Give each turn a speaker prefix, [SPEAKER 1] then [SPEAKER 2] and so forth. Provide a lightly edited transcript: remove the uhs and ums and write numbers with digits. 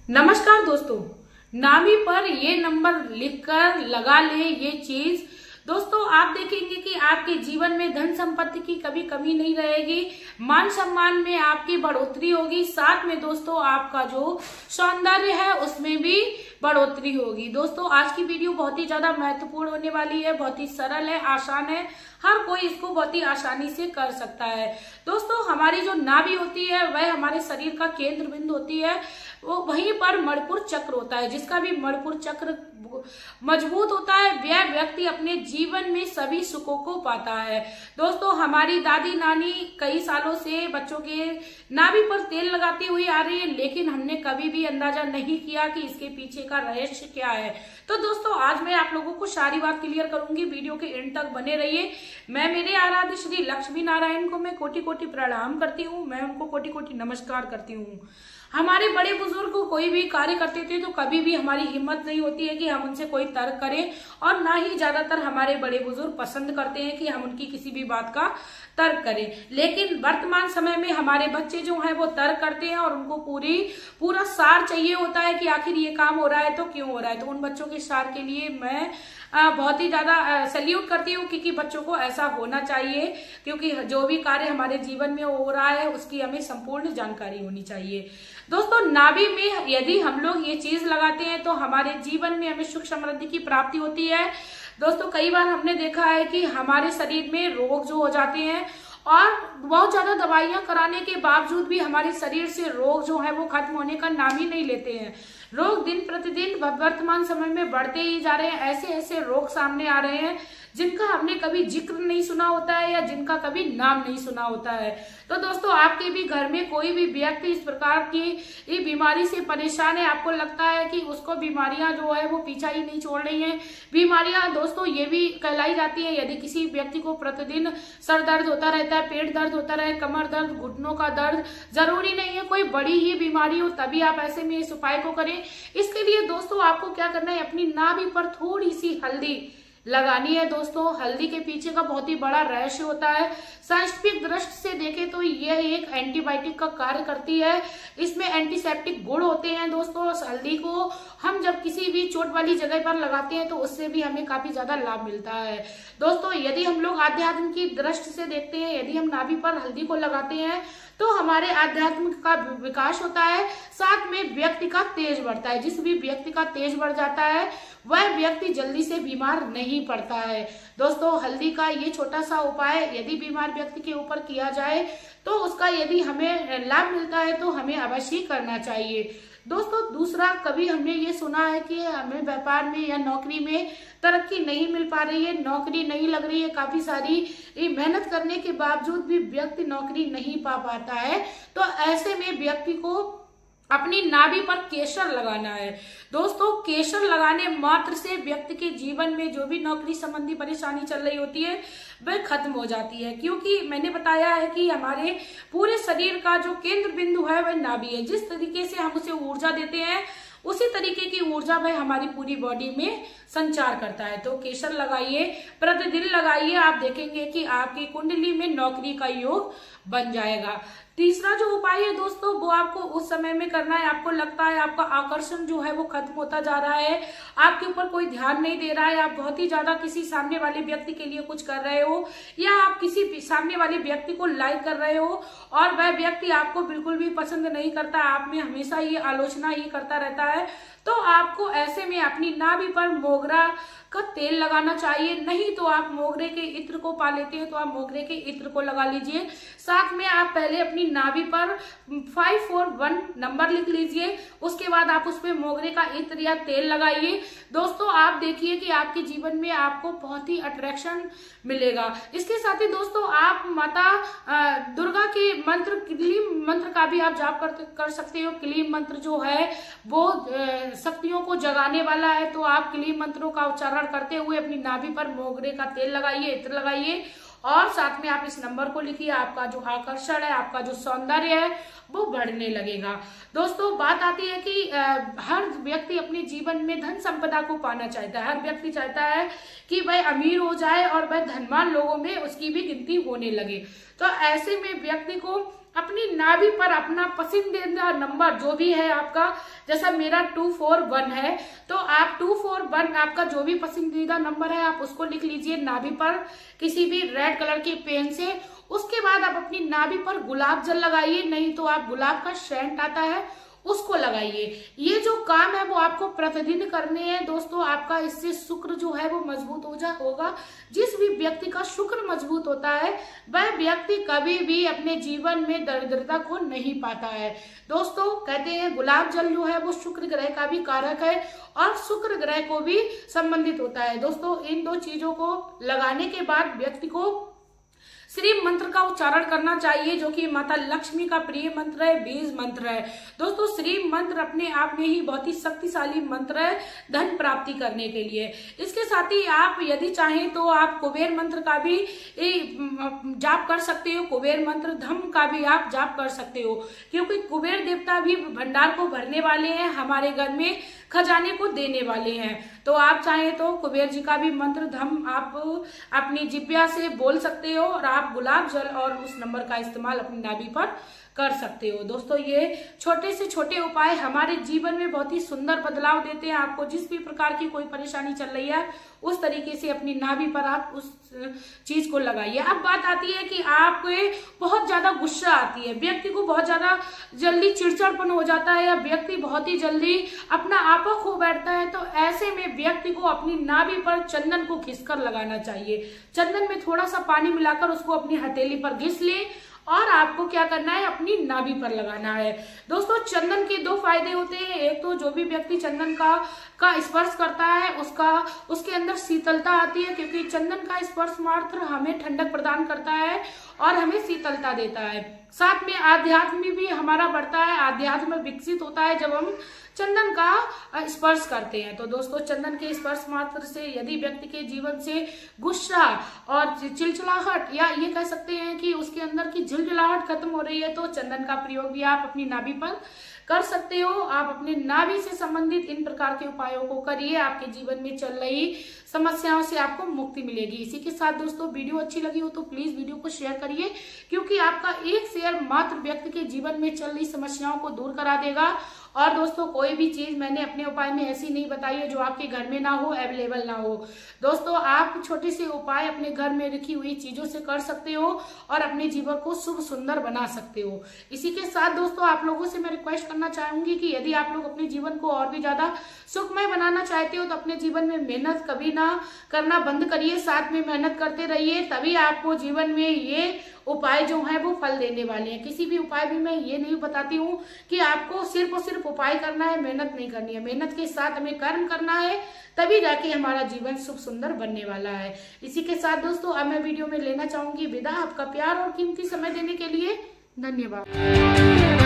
[SPEAKER 1] नमस्कार दोस्तों, नाभि पर ये नंबर लिखकर लगा ले ये चीज। दोस्तों आप देखेंगे कि आपके जीवन में धन संपत्ति की कभी कमी नहीं रहेगी, मान सम्मान में आपकी बढ़ोतरी होगी, साथ में दोस्तों आपका जो सौंदर्य है उसमें भी बढ़ोतरी होगी। दोस्तों आज की वीडियो बहुत ही ज्यादा महत्वपूर्ण होने वाली है, बहुत ही सरल है, आसान है, हर कोई इसको बहुत ही आसानी से कर सकता है। दोस्तों हमारी जो नाभि होती है वह हमारे शरीर का केंद्र बिंदु होती है, वो वहीं पर मणिपुर चक्र होता है। जिसका भी मणिपुर चक्र मजबूत होता है वह व्यक्ति अपने जीवन में सभी सुखों को पाता है। दोस्तों हमारी दादी नानी कई सालों से बच्चों के नाभि पर तेल लगाती हुई आ रही है, लेकिन हमने कभी भी अंदाजा नहीं किया कि इसके पीछे का रहस्य क्या है। तो दोस्तों आज मैं आप लोगों को सारी बात क्लियर करूंगी, वीडियो के एंड तक बने रहिए। मैं मेरे आराध्य श्री लक्ष्मी नारायण को मैं कोटि कोटि प्रणाम करती हूँ, मैं उनको कोटि कोटि नमस्कार करती हूँ। हमारे बड़े बुजुर्ग कोई भी कार्य करते थे तो कभी भी हमारी हिम्मत नहीं होती है कि हम उनसे कोई तर्क करें, और ना ही ज्यादातर हमारे बड़े बुजुर्ग पसंद करते हैं कि हम उनकी किसी भी बात का तर्क करें। लेकिन वर्तमान समय में हमारे बच्चे जो हैं वो तर्क करते हैं और उनको पूरा सार चाहिए होता है कि आखिर ये काम हो रहा है तो क्यों हो रहा है। तो उन बच्चों के सार के लिए मैं बहुत ही ज्यादा सैल्यूट करती हूँ, क्योंकि बच्चों को ऐसा होना चाहिए, क्योंकि जो भी कार्य हमारे जीवन में हो रहा है उसकी हमें संपूर्ण जानकारी होनी चाहिए। दोस्तों नाभि में यदि हम लोग ये चीज लगाते हैं तो हमारे जीवन में हमें सुख समृद्धि की प्राप्ति होती है। दोस्तों कई बार हमने देखा है कि हमारे शरीर में रोग जो हो जाते हैं और बहुत ज्यादा दवाइयां कराने के बावजूद भी हमारे शरीर से रोग जो है वो खत्म होने का नाम ही नहीं लेते हैं। रोग दिन प्रतिदिन वर्तमान समय में बढ़ते ही जा रहे हैं। ऐसे ऐसे रोग सामने आ रहे हैं जिनका हमने कभी जिक्र नहीं सुना होता है या जिनका कभी नाम नहीं सुना होता है। तो दोस्तों आपके भी घर में कोई भी व्यक्ति इस प्रकार की बीमारी से परेशान है, आपको लगता है कि उसको बीमारियां जो है वो पीछा ही नहीं छोड़ रही हैं। बीमारियां दोस्तों ये भी कहलाई जाती है, यदि किसी व्यक्ति को प्रतिदिन सर दर्द होता रहता है, पेट दर्द होता रहे, कमर दर्द, घुटनों का दर्द, जरूरी नहीं है कोई बड़ी ही बीमारी हो, तभी आप ऐसे में इस उपाय को करें। इसके लिए दोस्तों आपको क्या करना है, अपनी नाभि पर थोड़ी सी हल्दी लगानी है। दोस्तों हल्दी के पीछे का बहुत ही बड़ा रहस्य होता है। साइंटिफिक दृष्टि से देखें तो यह एक एंटीबायोटिक का कार्य करती है, इसमें एंटीसेप्टिक गुण होते हैं। दोस्तों हल्दी को हम जब किसी भी चोट वाली जगह पर लगाते हैं तो उससे भी हमें काफी ज्यादा लाभ मिलता है। दोस्तों यदि हम लोग आध्यात्म की दृष्टि से देखते हैं, यदि हम नाभि पर हल्दी को लगाते हैं तो हमारे आध्यात्म का विकास होता है, साथ में व्यक्ति का तेज बढ़ता है। जिस भी व्यक्ति का तेज बढ़ जाता है वह व्यक्ति जल्दी से बीमार नहीं पड़ता है। दोस्तों हल्दी का ये छोटा सा उपाय यदि बीमार व्यक्ति के ऊपर किया जाए तो उसका यदि हमें लाभ मिलता है तो हमें अवश्य करना चाहिए। दोस्तों दूसरा, कभी हमने ये सुना है कि हमें व्यापार में या नौकरी में तरक्की नहीं मिल पा रही है, नौकरी नहीं लग रही है, काफी सारी मेहनत करने के बावजूद भी व्यक्ति नौकरी नहीं पा पाता है, तो ऐसे में व्यक्ति को अपनी नाभि पर केसर लगाना है। दोस्तों केसर लगाने मात्र से व्यक्ति के जीवन में जो भी नौकरी संबंधी परेशानी चल रही होती है वह खत्म हो जाती है, क्योंकि मैंने बताया है कि हमारे पूरे शरीर का जो केंद्र बिंदु है वह नाभि है। जिस तरीके से हम उसे ऊर्जा देते हैं उसी तरीके की ऊर्जा वह हमारी पूरी बॉडी में संचार करता है। तो केसर लगाइए, प्रतिदिन लगाइए, आप देखेंगे कि आपकी कुंडली में नौकरी का योग बन जाएगा। तीसरा जो उपाय है दोस्तों वो आपको उस समय में करना है, आपको लगता है आपका आकर्षण जो है वो खत्म होता जा रहा है, आपके ऊपर कोई ध्यान नहीं दे रहा है, आप बहुत ही ज्यादा किसी सामने वाले व्यक्ति के लिए कुछ कर रहे हो या आप किसी सामने वाले व्यक्ति को लाइक कर रहे हो और वह व्यक्ति आपको बिल्कुल भी पसंद नहीं करता, आप में हमेशा ये आलोचना ही करता रहता है, तो आपको ऐसे में अपनी नाभि पर मोगरा का तेल लगाना चाहिए। नहीं तो आप मोगरे के इत्र को पा लेते हैं तो आप मोगरे के इत्र को लगा लीजिए। साथ में आप पहले अपनी नाभि पर 541 नंबर लिख लीजिए, उसके बाद आप उस पर मोगरे का इत्र या तेल लगाइए। दोस्तों आप देखिए कि आपके जीवन में आपको बहुत ही अट्रैक्शन मिलेगा। इसके साथ ही दोस्तों आप माता दुर्गा के मंत्र, क्लीम मंत्र का भी आप जाप कर सकते हो। क्लीम मंत्र जो है वो शक्तियों को जगाने वाला है, तो आप क्लीम मंत्रों का उच्चारण करते हुए अपनी नाभि पर मोगरे का तेल लगाइए, इत्र लगाइए और साथ में आप इस नंबर को लिखिए। आपका जो आकर्षण है, आपका जो सौंदर्य है वो बढ़ने लगेगा। दोस्तों बात आती है कि हर व्यक्ति अपने जीवन में धन संपदा को पाना चाहता है, हर व्यक्ति चाहता है कि वह अमीर हो जाए और वह धनवान लोगों में उसकी भी गिनती होने लगे। तो ऐसे में व्यक्ति को अपनी नाभि पर अपना पसंदीदा नंबर जो भी है आपका, जैसा मेरा 241 है, तो आप 241 आपका जो भी पसंदीदा नंबर है आप उसको लिख लीजिए नाभि पर किसी भी रेड कलर के पेन से। उसके बाद आप अपनी नाभि पर गुलाब जल लगाइए, नहीं तो आप गुलाब का सेंट आता है उसको लगाइए। ये जो काम है वो आपको प्रतिदिन करने हैं दोस्तों। आपका इससे शुक्र जो है वो मजबूत होगा। जिस भी व्यक्ति का शुक्र मजबूत होता है वह व्यक्ति कभी भी अपने जीवन में दरिद्रता को नहीं पाता है दोस्तों। कहते हैं गुलाब जल जो है वो शुक्र ग्रह का भी कारक है और शुक्र ग्रह को भी संबंधित होता है दोस्तों। इन दो चीजों को लगाने के बाद व्यक्ति को श्री मंत्र का उच्चारण करना चाहिए, जो कि माता लक्ष्मी का प्रिय मंत्र है, बीज मंत्र है दोस्तों। श्री मंत्र अपने आप में ही बहुत ही शक्तिशाली मंत्र है धन प्राप्ति करने के लिए। इसके साथ ही आप यदि चाहें तो आप कुबेर मंत्र का भी जाप कर सकते हो, कुबेर मंत्र धम का भी आप जाप कर सकते हो, क्योंकि कुबेर देवता भी भंडार को भरने वाले हैं, हमारे घर में खजाने को देने वाले हैं। तो आप चाहें तो कुबेर जी का भी मंत्र धम आप अपनी जिह्वा से बोल सकते हो और आप गुलाब जल और उस नंबर का इस्तेमाल अपनी नाभि पर कर सकते हो दोस्तों। ये छोटे से छोटे उपाय हमारे जीवन में बहुत ही सुंदर बदलाव देते हैं। आपको जिस भी प्रकार की कोई परेशानी चल रही है उस तरीके से अपनी नाभि पर आप उस चीज को लगाइए। अब बात आती है कि आपको बहुत ज्यादा गुस्सा आती है, व्यक्ति को बहुत ज्यादा जल्दी चिड़चिड़पन हो जाता है या व्यक्ति बहुत ही जल्दी अपना आपा खो बैठता है, तो ऐसे में व्यक्ति को अपनी नाभि पर चंदन को घिसकर लगाना चाहिए। चंदन में थोड़ा सा पानी मिलाकर उसको अपनी हथेली पर घिस ले और आपको क्या करना है, अपनी नाभि पर लगाना है दोस्तों। चंदन के दो फायदे होते हैं। एक तो जो भी व्यक्ति चंदन का स्पर्श करता है उसके अंदर शीतलता आती है, क्योंकि चंदन का स्पर्श मात्र हमें ठंडक प्रदान करता है और हमें शीतलता देता है। साथ में आध्यात्म भी हमारा बढ़ता है, आध्यात्म विकसित होता है जब हम चंदन का स्पर्श करते हैं। तो दोस्तों चंदन के स्पर्श मात्र से यदि व्यक्ति के जीवन से गुस्सा और चिलचिलाहट या ये कह सकते हैं कि उसके अंदर की झिलझिलाहट खत्म हो रही है, तो चंदन का प्रयोग भी आप अपनी नाभि पर कर सकते हो। आप अपने नाभि से संबंधित इन प्रकार के उपायों को करिए, आपके जीवन में चल रही समस्याओं से आपको मुक्ति मिलेगी। इसी के साथ दोस्तों वीडियो अच्छी लगी हो तो प्लीज वीडियो को शेयर करिए, क्योंकि आपका एक शेयर मात्र व्यक्ति के जीवन में चल रही समस्याओं को दूर करा देगा। और दोस्तों कोई भी चीज मैंने अपने उपाय में ऐसी नहीं बताई है जो आपके घर में ना हो, अवेलेबल ना हो। दोस्तों आप छोटे से उपाय अपने घर में रखी हुई चीजों से कर सकते हो और अपने जीवन को शुभ सुंदर बना सकते हो। इसी के साथ दोस्तों आप लोगों से मैं रिक्वेस्ट करना चाहूंगी कि यदि आप लोग अपने जीवन को और भी ज्यादा सुखमय बनाना चाहते हो तो अपने जीवन में मेहनत कभी ना करना बंद करिए, साथ में मेहनत करते रहिए, तभी आपको जीवन में ये उपाय जो है वो फल देने वाले हैं। किसी भी उपाय भी मैं ये नहीं बताती हूँ कि आपको सिर्फ और सिर्फ उपाय करना है, मेहनत नहीं करनी है। मेहनत के साथ हमें कर्म करना है, तभी जाके हमारा जीवन शुभ सुंदर बनने वाला है। इसी के साथ दोस्तों अब मैं वीडियो में लेना चाहूंगी विदा। आपका प्यार और कीमती समय देने के लिए धन्यवाद।